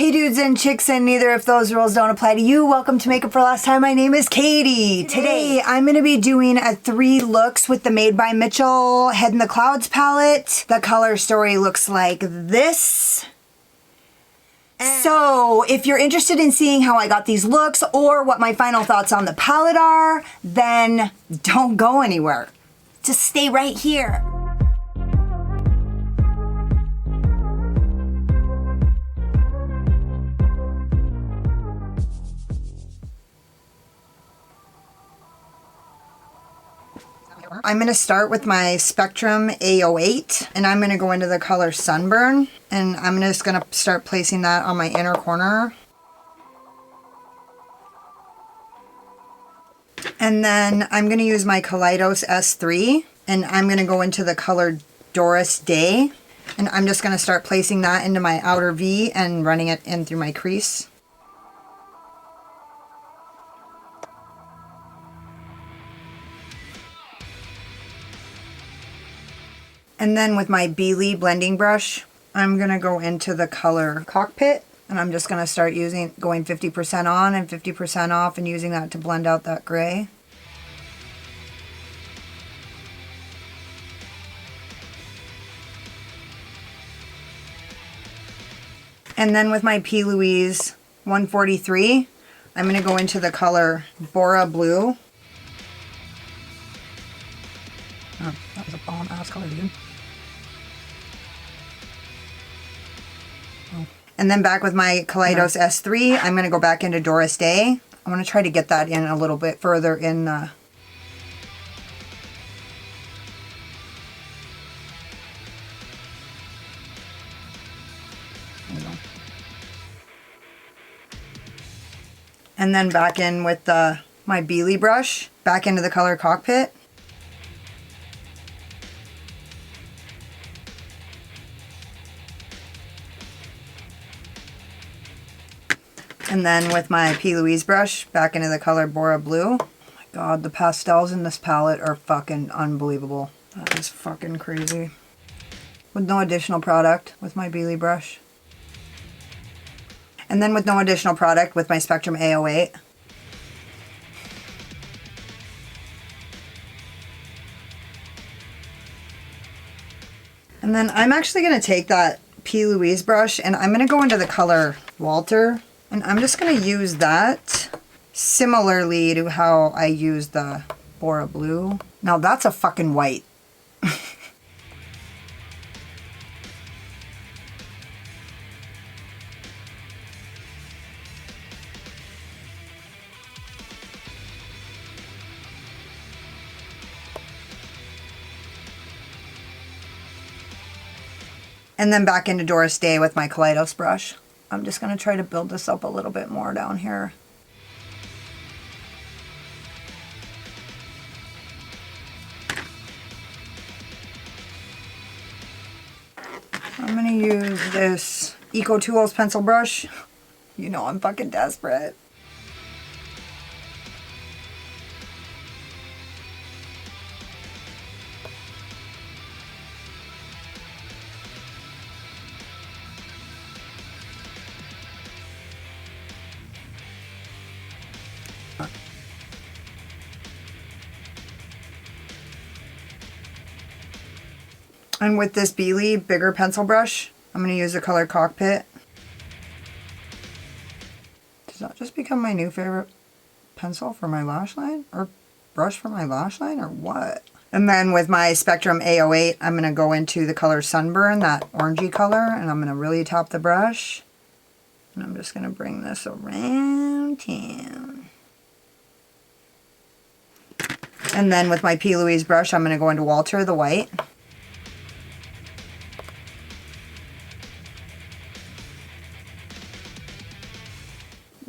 Hey dudes and chicks, and neither if those rules don't apply to you. Welcome to Makeup for Last Time. My name is Katie. Today I'm going to be doing a 3 looks with the Made by Mitchell Head in the Clouds palette. The color story looks like this. So if you're interested in seeing how I got these looks or what my final thoughts on the palette are, then don't go anywhere. Just stay right here. I'm going to start with my Spectrum A08, and I'm going to go into the color Sunburn, and I'm just going to start placing that on my inner corner. And then I'm going to use my Kaleidos S3, and I'm going to go into the color Doris Day, and I'm just going to start placing that into my outer V and running it in through my crease. And then with my Beely blending brush, I'm going to go into the color Cockpit, and I'm just going to start going 50% on and 50% off and using that to blend out that gray. And then with my P. Louise 143, I'm going to go into the color Bora Blue. Oh, that was a bomb ass color, dude. And then back with my Kaleidos S3, I'm going to go back into Doris Day. I'm going to try to get that in a little bit further in the... And then back in with my Beely brush, back into the color Cockpit. And then with my P. Louise brush, back into the color Bora Blue. Oh my god, the pastels in this palette are fucking unbelievable. That is fucking crazy. With no additional product with my Beely brush. And then with no additional product with my Spectrum A08. And then I'm actually going to take that P. Louise brush and I'm going to go into the color Walter. And I'm just going to use that similarly to how I use the Bora Blue. Now that's a fucking white. And then back into Doris Day with my Kaleidos brush. I'm just going to try to build this up a little bit more down here. I'm going to use this Eco Tools pencil brush. You know I'm fucking desperate. And with this Beely bigger pencil brush, I'm going to use the color Cockpit. Does that just become my new favorite pencil for my lash line? Or brush for my lash line? Or what? And then with my Spectrum A08, I'm going to go into the color Sunburn, that orangey color. And I'm going to really top the brush. And I'm just going to bring this around town. And then with my P. Louise brush, I'm going to go into Walter, the white.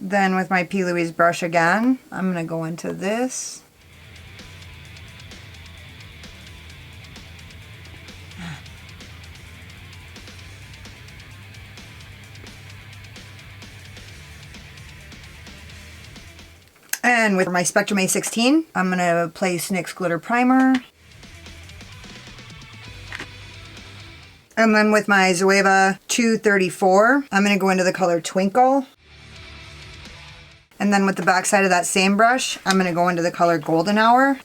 Then with my P. Louise brush again, I'm going to go into this. And with my Spectrum A16, I'm going to place NYX Glitter Primer. And then with my Zoeva 234, I'm going to go into the color Twinkle. And then with the back side of that same brush, I'm going to go into the color Golden Hour.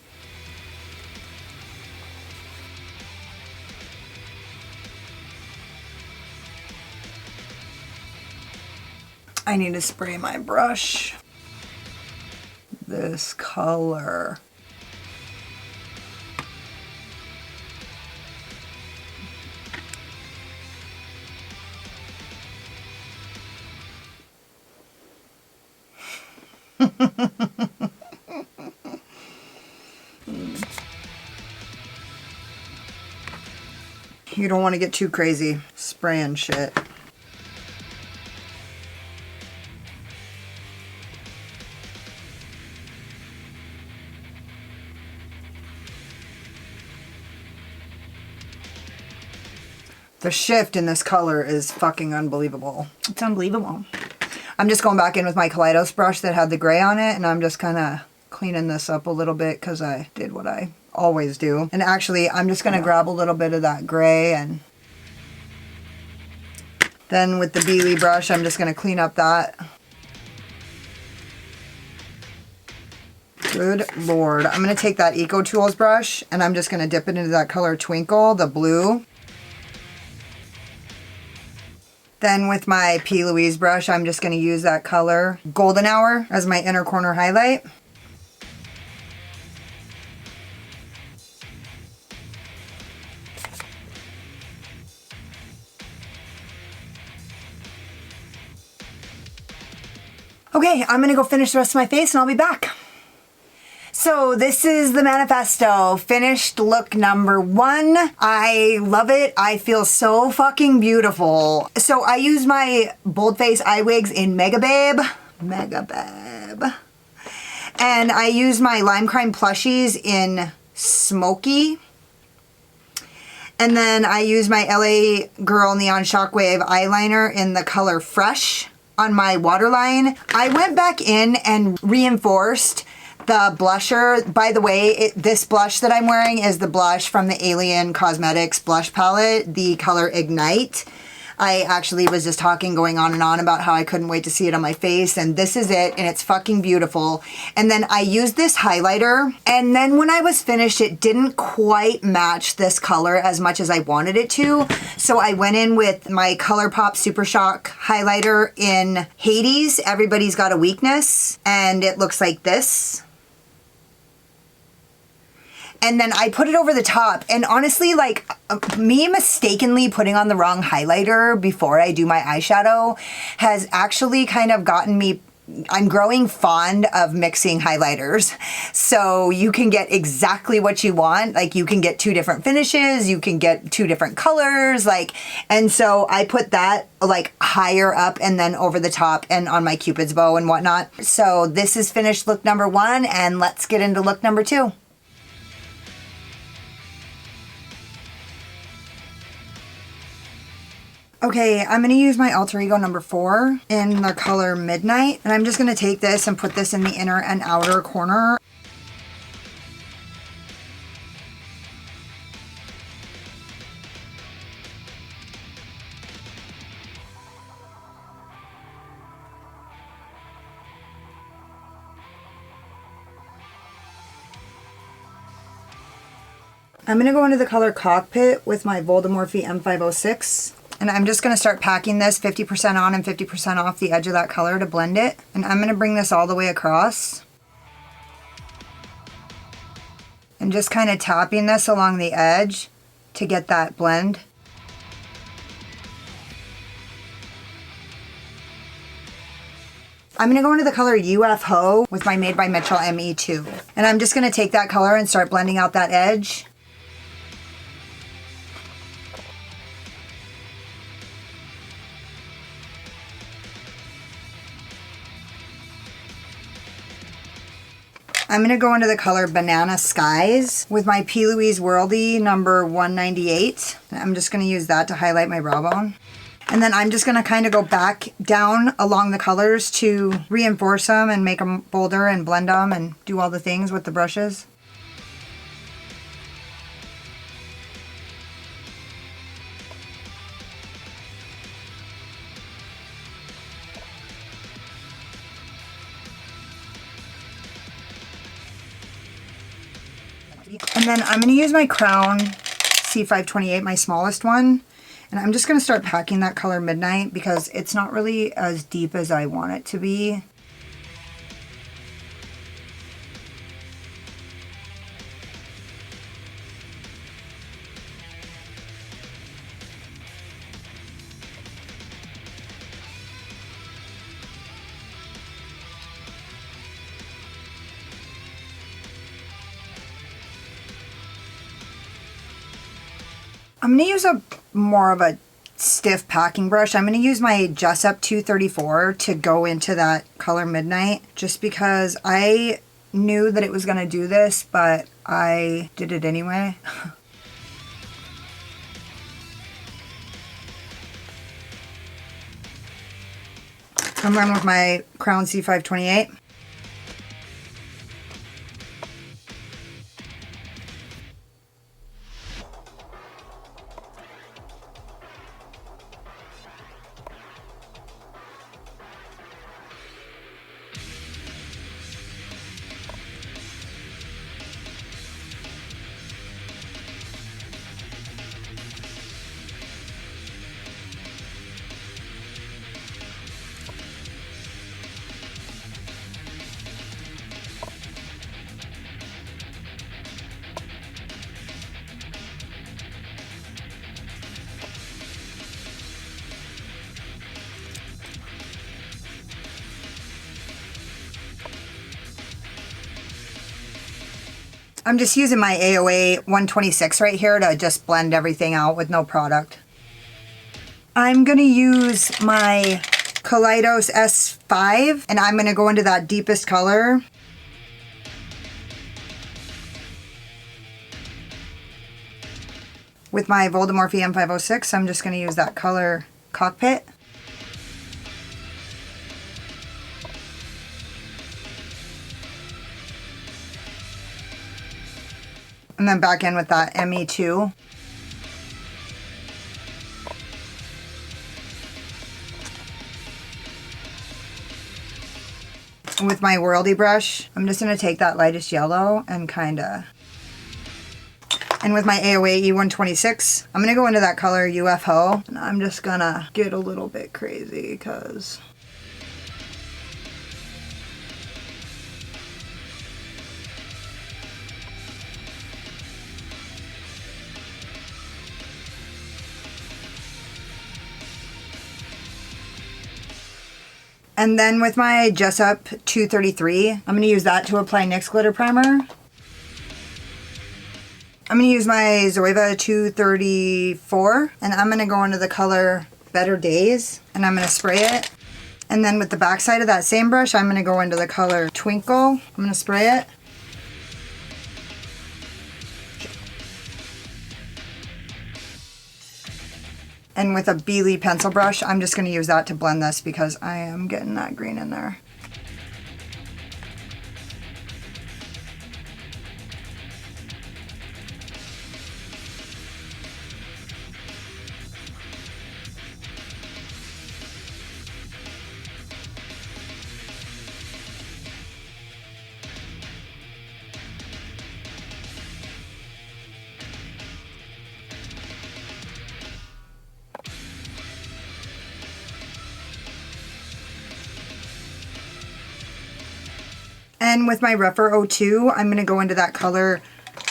I need to spray my brush. This color. You don't want to get too crazy spraying shit. The shift in this color is fucking unbelievable. It's unbelievable. I'm just going back in with my Kaleidos brush that had the gray on it, and I'm just kind of cleaning this up a little bit because I did what I always do. And actually, I'm just going to grab a little bit of that gray, and then with the Beely brush, I'm just going to clean up that. Good Lord. I'm going to take that Eco Tools brush, and I'm just going to dip it into that color Twinkle, the blue. Then with my P. Louise brush, I'm just going to use that color Golden Hour as my inner corner highlight. Okay, I'm going to go finish the rest of my face and I'll be back. So this is the Manifesto, finished look number 1. I love it. I feel so fucking beautiful. So I use my Boldface eye wigs in Mega Babe. And I use my Lime Crime plushies in Smoky. And then I use my LA Girl Neon Shockwave eyeliner in the color Fresh on my waterline. I went back in and reinforced the blusher. By the way, this blush that I'm wearing is the blush from the Alien Cosmetics blush palette, the color Ignite. I actually was just going on and on about how I couldn't wait to see it on my face, and this is it, and it's fucking beautiful. And then I used this highlighter, and then when I was finished, it didn't quite match this color as much as I wanted it to, so I went in with my ColourPop Super Shock highlighter in Hades, Everybody's Got a Weakness, and it looks like this. And then I put it over the top, and honestly, like, me mistakenly putting on the wrong highlighter before I do my eyeshadow has actually kind of gotten me, I'm growing fond of mixing highlighters. So you can get exactly what you want. Like, you can get 2 different finishes, you can get 2 different colors, like, and so I put that like higher up and then over the top and on my Cupid's bow and whatnot. So this is finished look number 1, and let's get into look number 2. Okay, I'm going to use my Alter Ego number 4 in the color Midnight, and I'm just going to take this and put this in the inner and outer corner. I'm going to go into the color Cockpit with my Voldemorphe M506. And I'm just going to start packing this 50% on and 50% off the edge of that color to blend it. And I'm going to bring this all the way across. And just kind of tapping this along the edge to get that blend. I'm going to go into the color UFO with my Made by Mitchell ME2. And I'm just going to take that color and start blending out that edge. I'm going to go into the color Banana Skies with my P. Louise Worldy number 198. I'm just going to use that to highlight my brow bone. And then I'm just going to kind of go back down along the colors to reinforce them and make them bolder and blend them and do all the things with the brushes. then I'm going to use my Crown C528, my smallest one. And I'm just going to start packing that color Midnight because it's not really as deep as I want it to be. I'm going to use more of a stiff packing brush. I'm going to use my Jessup 234 to go into that color Midnight just because I knew that it was going to do this, but I did it anyway. I'm going with my Crown C528. I'm just using my AOA 126 right here to just blend everything out with no product. I'm going to use my Kaleidos S5 and I'm going to go into that deepest color. With my Voldemorphe M506, I'm just going to use that color Cockpit. And then back in with that ME2. With my Worldy brush, I'm just going to take that lightest yellow and kind of... And with my AOA E126, I'm going to go into that color UFO. And I'm just going to get a little bit crazy because... And then with my Jessup 233, I'm going to use that to apply NYX Glitter Primer. I'm going to use my Zoeva 234, and I'm going to go into the color Better Days, and I'm going to spray it. And then with the back side of that same brush, I'm going to go into the color Twinkle. I'm going to spray it. And with a Beely pencil brush, I'm just going to use that to blend this because I am getting that green in there. And with my Rephr 02, I'm going to go into that color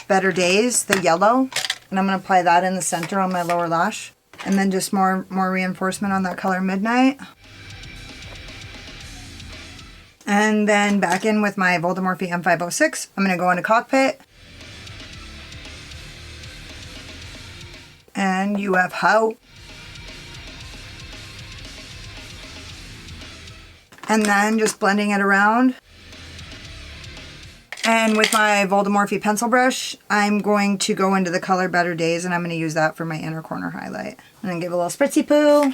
Better Days, the yellow. And I'm going to apply that in the center on my lower lash. And then just more reinforcement on that color Midnight. And then back in with my Voldemorphe M506, I'm going to go into Cockpit. And UFO. And then just blending it around. And with my Voldemorphe pencil brush, I'm going to go into the color Better Days, and I'm going to use that for my inner corner highlight. And then give a little spritzy poo.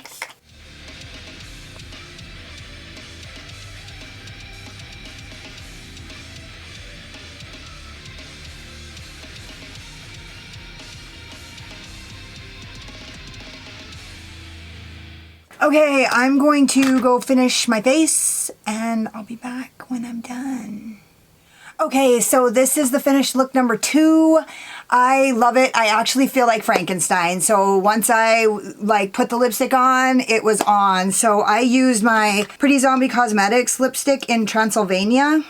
Okay, I'm going to go finish my face, and I'll be back when I'm done. Okay, so this is the finished look number 2. I love it. I actually feel like Frankenstein. So once I like put the lipstick on, it was on. So I used my Pretty Zombie Cosmetics lipstick in Transylvania.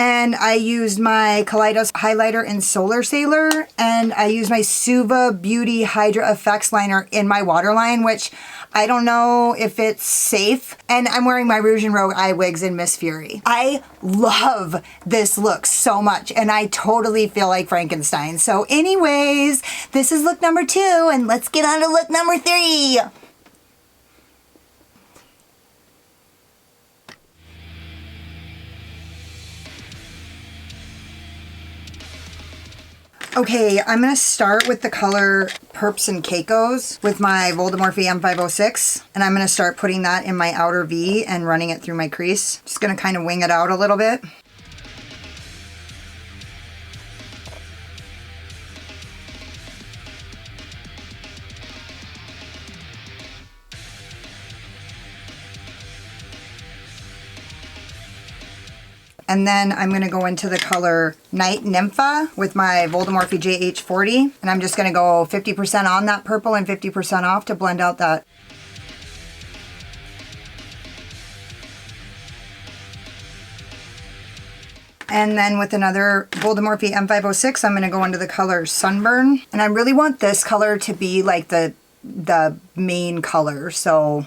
And I used my Kaleidos highlighter in Solar Sailor. And I used my Suva Beauty Hydra Effects liner in my waterline, which I don't know if it's safe. And I'm wearing my Rouge and Rogue eye wigs in Miss Fury. I love this look so much, and I totally feel like Frankenstein. So anyways, this is look number 2, and let's get on to look number 3. Okay, I'm going to start with the color Perps and Caicos with my Voldemorphe M506. And I'm going to start putting that in my outer V and running it through my crease. Just going to kind of wing it out a little bit. And then I'm going to go into the color Night Nympha with my Voldemorphe JH40. And I'm just going to go 50% on that purple and 50% off to blend out that. And then with another Voldemorphe M506, I'm going to go into the color Sunburn. And I really want this color to be like the main color. So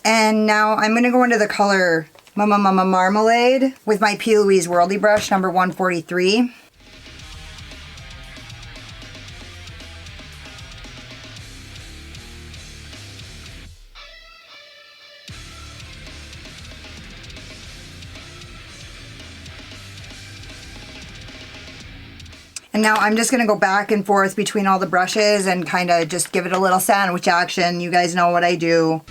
and now I'm going to go into the color Marmalade with my P. Louise Worldy brush number 143. And now I'm just going to go back and forth between all the brushes and kind of just give it a little sandwich action. You guys know what I do.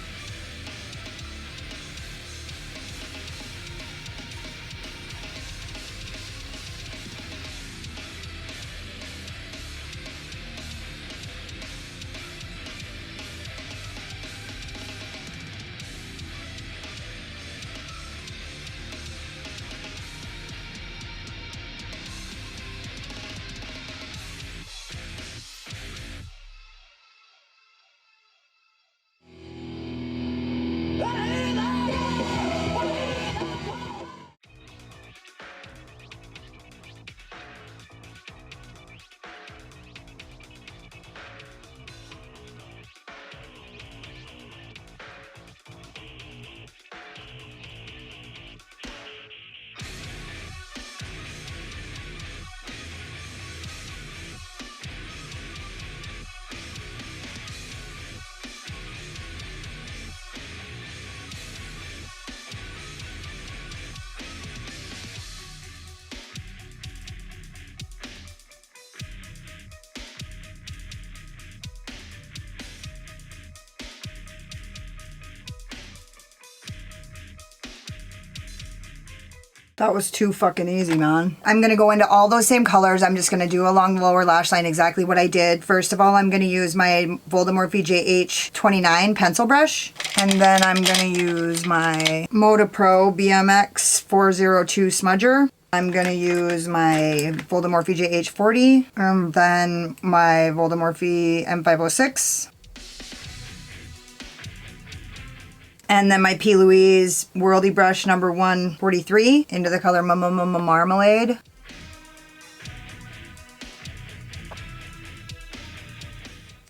That was too fucking easy, man. I'm going to go into all those same colors. I'm just going to do along the lower lash line exactly what I did. First of all, I'm going to use my Voldemorphe JH29 pencil brush. And then I'm going to use my Moda Pro BMX 402 smudger. I'm going to use my Voldemorphe JH40. And then my Voldemorphe M506. And then my P. Louise Worldy brush number 143 into the color Marmalade.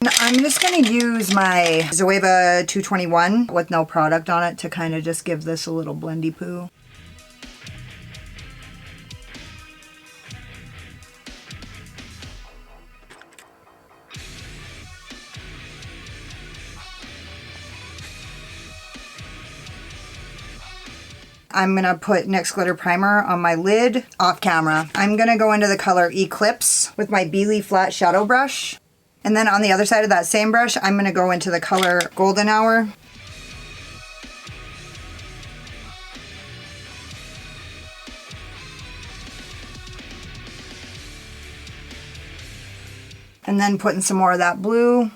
And I'm just going to use my Zoeva 221 with no product on it to kind of just give this a little blendy poo. I'm going to put NYX Glitter Primer on my lid off camera. I'm going to go into the color Eclipse with my Beely Flat Shadow Brush. And then on the other side of that same brush, I'm going to go into the color Golden Hour. And then putting some more of that blue.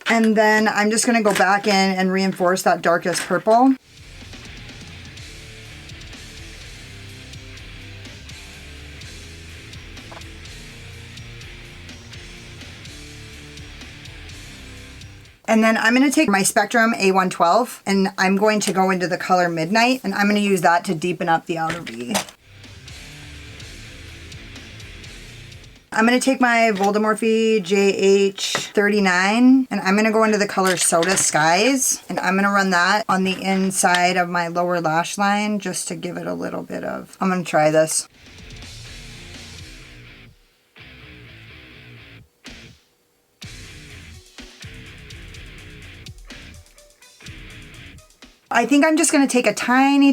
And then I'm just gonna go back in and reinforce that darkest purple. And then I'm going to take my Spectrum A112 and I'm going to go into the color Midnight, and I'm going to use that to deepen up the outer V. I'm going to take my Voldemorphe JH39 and I'm going to go into the color Soda Skies, and I'm going to run that on the inside of my lower lash line just to give it a little bit of, I'm going to try this. I think I'm just going to take a tiny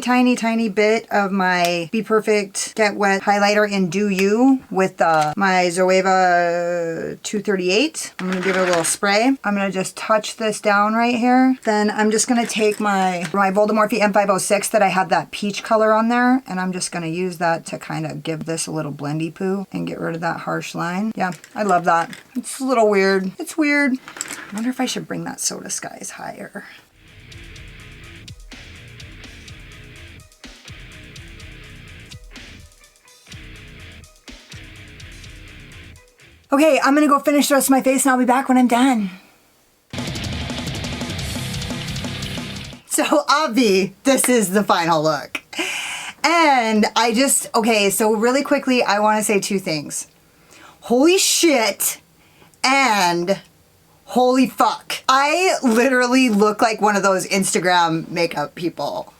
bit of my Be Perfect Get Wet highlighter in Do You with my Zoeva 238. I'm going to give it a little spray. I'm going to just touch this down right here. Then I'm just going to take my Voldemorphe M506 that I had that peach color on there, and I'm just going to use that to kind of give this a little blendy poo and get rid of that harsh line. Yeah, I love that. It's a little weird. It's weird. I wonder if I should bring that Soda Skies higher. Okay, I'm gonna go finish the rest of my face and I'll be back when I'm done. So, Obvi, this is the final look. And okay, so really quickly, I wanna say two things. Holy shit, and holy fuck. I literally look like one of those Instagram makeup people.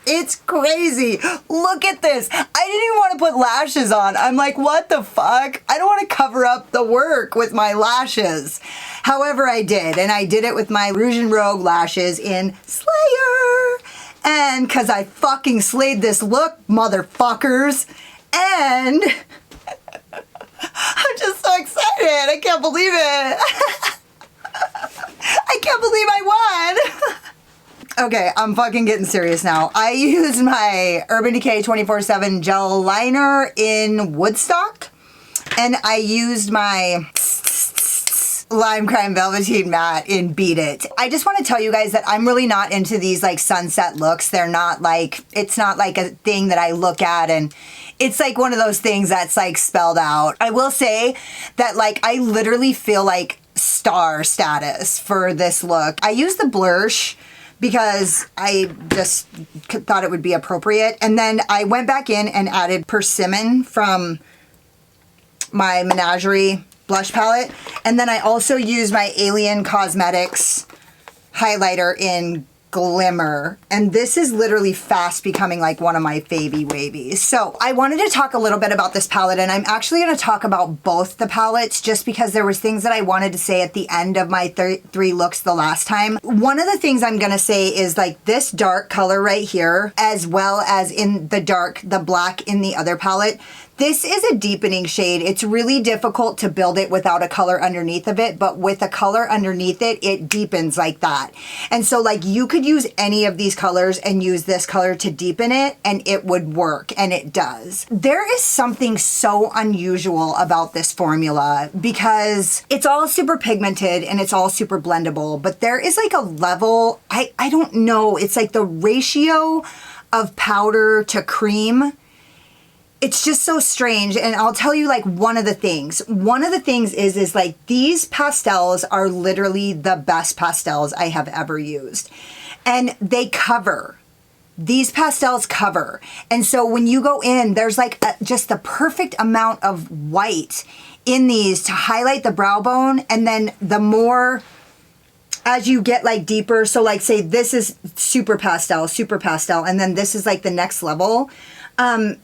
It's crazy. Look at this. I didn't even want to put lashes on. I'm like, what the fuck? I don't want to cover up the work with my lashes. However, I did. And I did it with my Rouge and Rogue lashes in Slayer. And because I fucking slayed this look, motherfuckers. And I'm just so excited. I can't believe it. I can't believe I won. Okay, I'm fucking getting serious now. I used my Urban Decay 24/7 gel liner in Woodstock, and I used my Lime Crime Velveteen Matte in Beat It. I just want to tell you guys that I'm really not into these like sunset looks. They're not like, it's not like a thing that I look at and it's like one of those things that's like spelled out. I will say that like I literally feel like star status for this look. I use the Blursh because I just thought it would be appropriate. And then I went back in and added Persimmon from my Menagerie blush palette. And then I also used my Alien Cosmetics highlighter in Glimmer. And this is literally fast becoming like one of my favy wavies. So I wanted to talk a little bit about this palette, and I'm actually going to talk about both the palettes just because there was things that I wanted to say at the end of my three looks the last time. One of the things I'm going to say is like this dark color right here, as well as in the black in the other palette. This is a deepening shade. It's really difficult to build it without a color underneath of it, but with a color underneath it, it deepens like that. And so like you could use any of these colors and use this color to deepen it and it would work, and it does. There is something so unusual about this formula because it's all super pigmented and it's all super blendable, but there is like a level, I don't know, it's like the ratio of powder to cream. It's just so strange. And I'll tell you like one of the things is like these pastels are literally the best pastels I have ever used. And they cover. These pastels cover. And so when you go in, there's like just the perfect amount of white in these to highlight the brow bone. And then the more as you get like deeper, so like say this is super pastel, and then this is like the next level.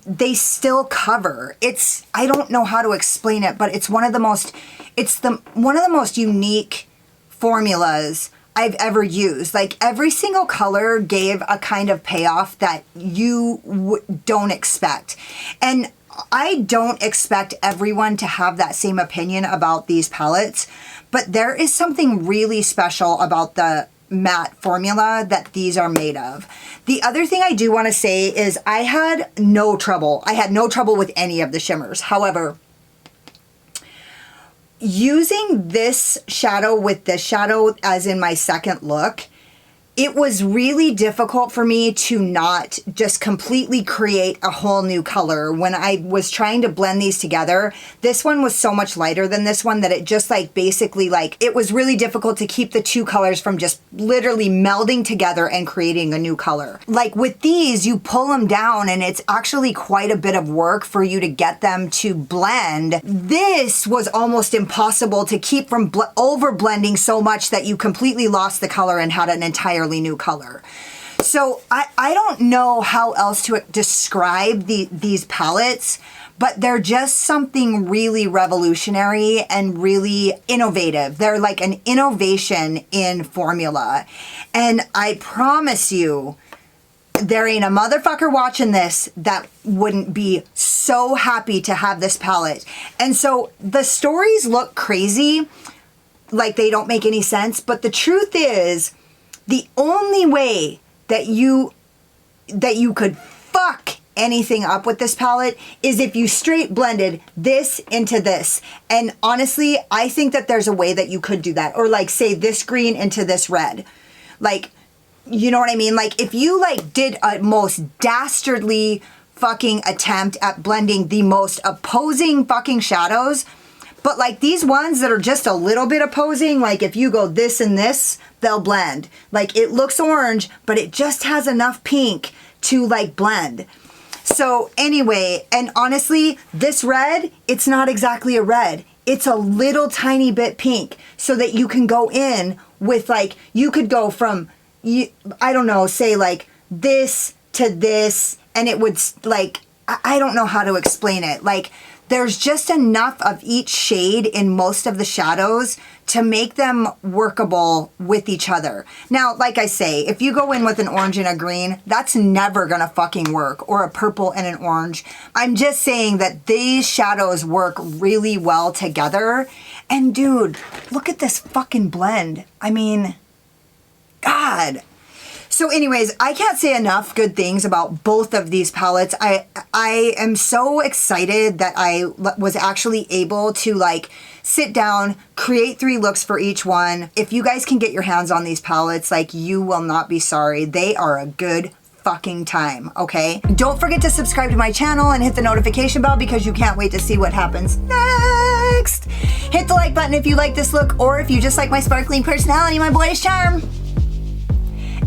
They still cover. I don't know how to explain it, but it's one of the most unique formulas I've ever used. Like every single color gave a kind of payoff that you don't expect. And I don't expect everyone to have that same opinion about these palettes, but there is something really special about the matte formula that these are made of. The other thing I do want to say is I had no trouble with any of the shimmers. However, using this shadow with this shadow as in my second look, it was really difficult for me to not just completely create a whole new color. When I was trying to blend these together, this one was so much lighter than this one that it just like basically like, it was really difficult to keep the two colors from just literally melding together and creating a new color. Like with these, you pull them down and it's actually quite a bit of work for you to get them to blend. This was almost impossible to keep from over blending so much that you completely lost the color and had an entirely new color. So I don't know how else to describe these palettes, but they're just something really revolutionary and really innovative. They're like an innovation in formula. And I promise you, there ain't a motherfucker watching this that wouldn't be so happy to have this palette. And so the stories look crazy, like they don't make any sense, but the truth is, the only way that you could fuck anything up with this palette is if you straight blended this into this. And honestly, I think that there's a way that you could do that. Or like say this green into this red. Like, you know what I mean? Like if you like did a most dastardly fucking attempt at blending the most opposing fucking shadows, but like these ones that are just a little bit opposing, like if you go this and this, they'll blend. Like it looks orange, but it just has enough pink to like blend. So anyway, and honestly, this red, it's not exactly a red. It's a little tiny bit pink so that you can go in with like, you could go from, I don't know, say like this to this, and it would like, I don't know how to explain it. Like, there's just enough of each shade in most of the shadows to make them workable with each other. Now, like I say, if you go in with an orange and a green, that's never gonna fucking work, or a purple and an orange. I'm just saying that these shadows work really well together. And dude, look at this fucking blend. I mean, God. So anyways, I can't say enough good things about both of these palettes. I am so excited that I was actually able to like sit down, create 3 looks for each one. If you guys can get your hands on these palettes, like you will not be sorry. They are a good fucking time, okay? Don't forget to subscribe to my channel and hit the notification bell because you can't wait to see what happens next. Hit the like button if you like this look, or if you just like my sparkling personality, my boyish charm.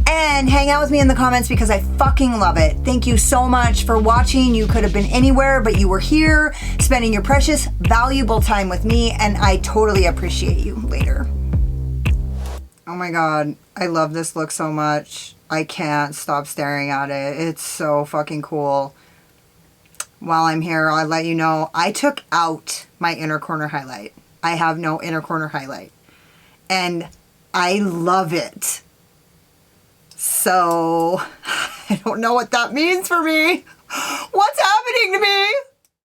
And hang out with me in the comments because I fucking love it. Thank you so much for watching. You could have been anywhere, but you were here spending your precious, valuable time with me, and I totally appreciate you. Later. Oh my God, I love this look so much. I can't stop staring at it. It's so fucking cool. While I'm here, I'll let you know, I took out my inner corner highlight. I have no inner corner highlight. And I love it. So, I don't know what that means for me. What's happening to me?